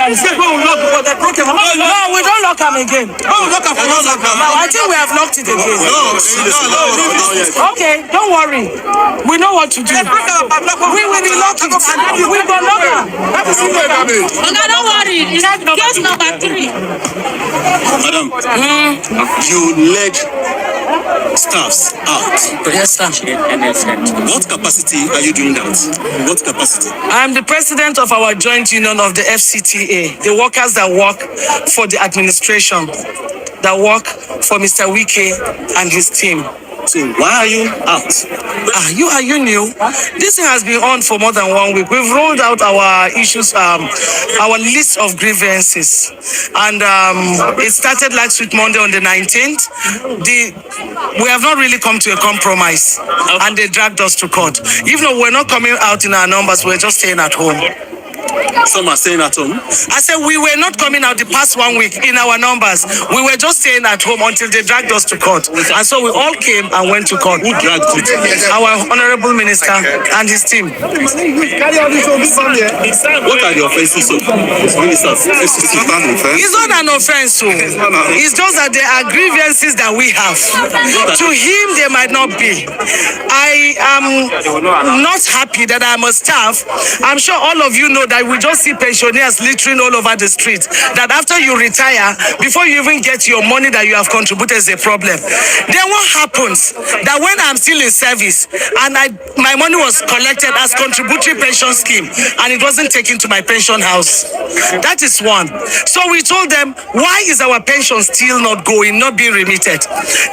No, we don't lock him again. No, I think we have locked it again. Okay, don't worry. We know what to do. We will be locked it. We will lock him. Don't worry. It's case number 3. Madam, you led staffs out. Yes, sir. What capacity are you doing that? What capacity? I'm the president of our joint union of the FCTA, the workers that work for the administration, that work for Mr. Wike and his team. So why are you out? Are you new? This thing has been on for more than 1 week. We've rolled out our issues, our list of grievances, and it started last week, Monday on the 19th. We have not really come to a compromise, and they dragged us to court. Even though we're not coming out in our numbers, we're just staying at home. Some are staying at home. I said we were not coming out the past 1 week in our numbers. We were just staying at home until they dragged us to court. And so we all came and went to court. Who dragged you? Our honorable minister and his team. What are the offenses of ministers? It's not an offense, so it's just that there are grievances that we have. To him, they might not be. I am not happy that I'm a staff. I'm sure all of you know that we just see pensioners littering all over the street. That after you retire, before you even get your money that you have contributed is a problem. Then what happens? That when I'm still in service and my money was collected as contributory pension scheme and it wasn't taken to my pension house. That is one. So we told them, why is our pension still not going, not being remitted?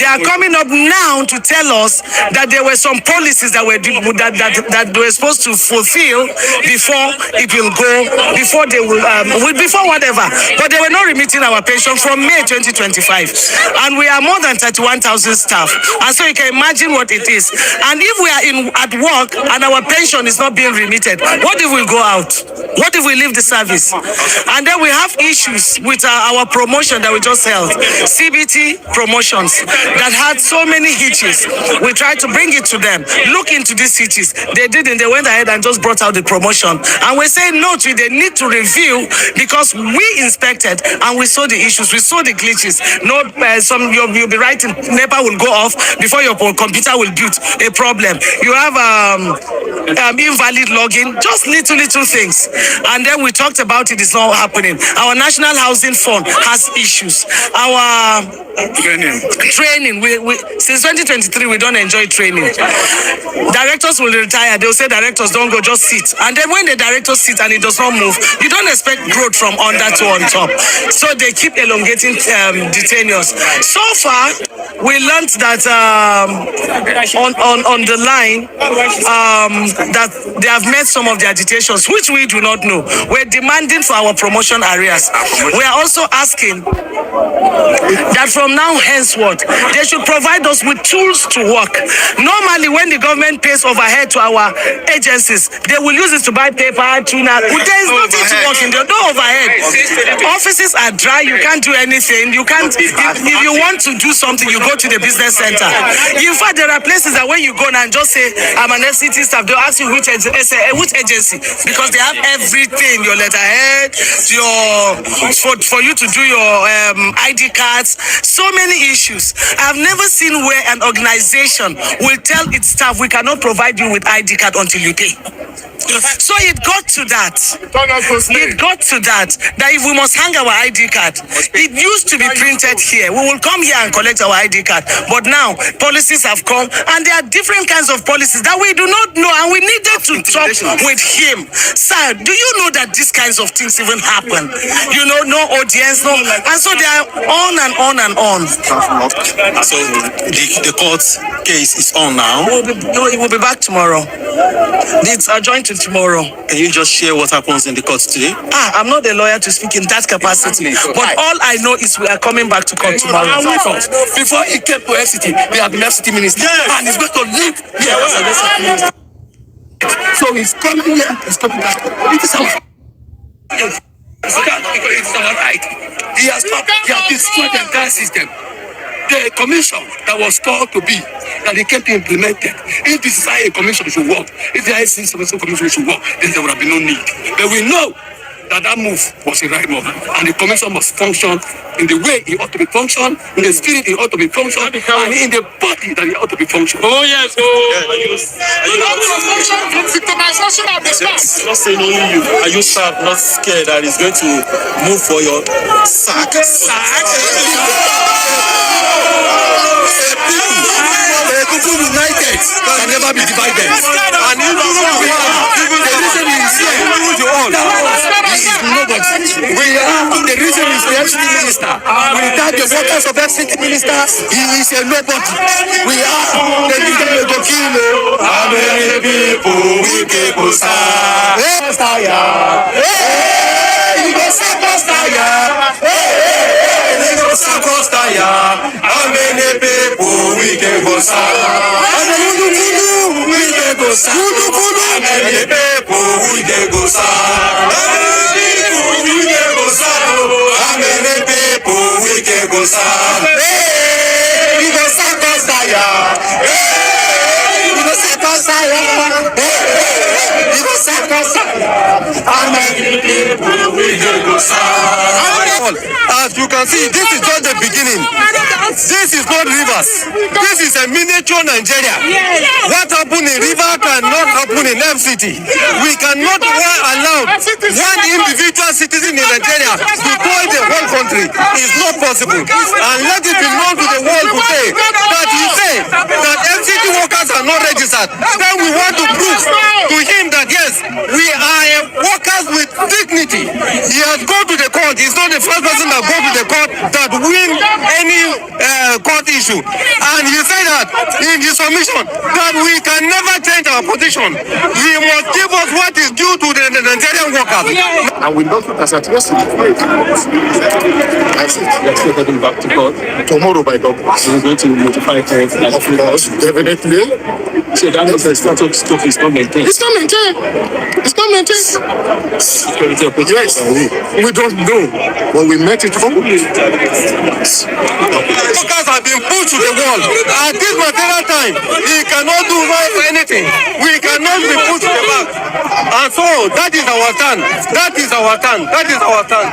They are coming up now to tell us that there were some policies that were that they were supposed to fulfill before it will go, before they will, before whatever. But they were not remitting our pension from May 2025. And we are more than 31,000 staff. And so you can imagine what it is. And if we are at work and our pension is not being remitted, what if we go out? What if we leave the service? And then we have issues with our promotion that we just held. CBT promotions that had so many hitches. We tried to bring it to them. Look into these hitches. They didn't. They went ahead and just brought out the promotion. And we say no to it. They need to review because we inspected and we saw the issues. We saw the glitches. No, you'll be writing. NEPA will go off before your computer will build a problem. You have invalid login. Just little things. And then we talked about it. It's not happening. Our National Housing Fund has issues. Our training. We since 2023 we don't enjoy training. Directors will retire. They'll say directors don't go, just sit. And then when the directors sit and it does not move, you don't expect growth from under to on top. So they keep elongating the tenures. So far, we learned that on the line that they have met some of the agitations, which we do not know. We're demanding for our promotion areas. We are also asking that from now henceforth, they should provide us with tools to work. Normally, when the government pays overhead to our agencies, they will use it to buy paper, tuna. There is nothing to work in there, no overhead. Offices are dry, you can't do anything. You can't, if you want to do something, you go to the business center. In fact, there are places that when you go and just say, I'm an FCT staff, they'll ask you which agency, because they have everything, your letterhead, for you to do your ID cards, so many issues. I've never seen where an organization will tell its staff, we cannot provide you with ID card until you pay. So it got to that. That if we must hang our ID card, it used to be printed here. We will come here and collect our ID card. But now, policies have come, and there are different kinds of policies that we do not know, and we needed to talk with him. Sir, do you know that these kinds of things even happen? You know, no audience, no. And so they are on and on and on. So the court case is on now? It will be back tomorrow. It's adjourned to tomorrow. Can you just share what happens in the court today? I'm not a lawyer to speak in that capacity. But all I know is we are coming back to court tomorrow. Before he came to FCT, we have been FCT minister. And he's going to leave here. So he's coming here, he's coming back. It is our right. He has destroyed the entire system. The commission that was called to be, that they came to implement it. If this is how a commission should work, if the ICC commission should work, then there would have been no need. But we know that move was the right move, and the commission must function in the way it ought to be functioned, in the spirit it ought to be functioned, and in the body that it ought to be functioned. Oh yes, not saying only you. Are you sharp, not scared that it's going to move for your sack? People united can never be divided. And even the reason is here, the reason is the FCT minister. Without the workers of FCT minister, he is a nobody. We are the leader of the kilo. How many people we can go star? How many people we can go star? How many people we can go star? How many people we can go star? How many people we can go star? Hey, we go Sakostaya. Hey, we go Sakostaya. Hey, we go Sakostaya. How many people we can go star? As you can see, this is just the beginning. This is not rivers. This is a miniature Nigeria. What happened in river cannot happen in FCT. We cannot allow one individual citizen in Nigeria to point the whole country. It's not possible. And let it be known to the world today that he said that FCT workers are not registered. Then we want to prove to him that yes, we are workers with dignity. He has gone to the court. He's not the first person that goes to the court that win any court issue. And he said that in his submission that we can never change our position. He must give us what is due to the Nigerian workers. And we not look as at yesterday. I said, let's take them back to court. Tomorrow by God. We're going to notify court. Of course, definitely. So that means the status stuff is not maintained. It's not maintained. It's not maintained. Yes, we don't know. But we met it for workers have been pushed to the wall. At this material time, he cannot do anything. We cannot be pushed to the back. And so that is our stand. That is our stand. That is our stand.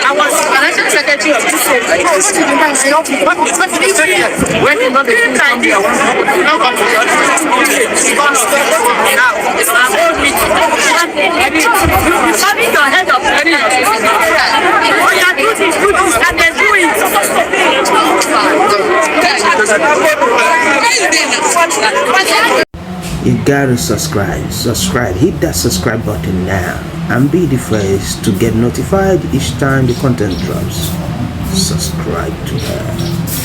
I was You gotta subscribe, hit that subscribe button now and be the first to get notified each time the content drops. Subscribe to her.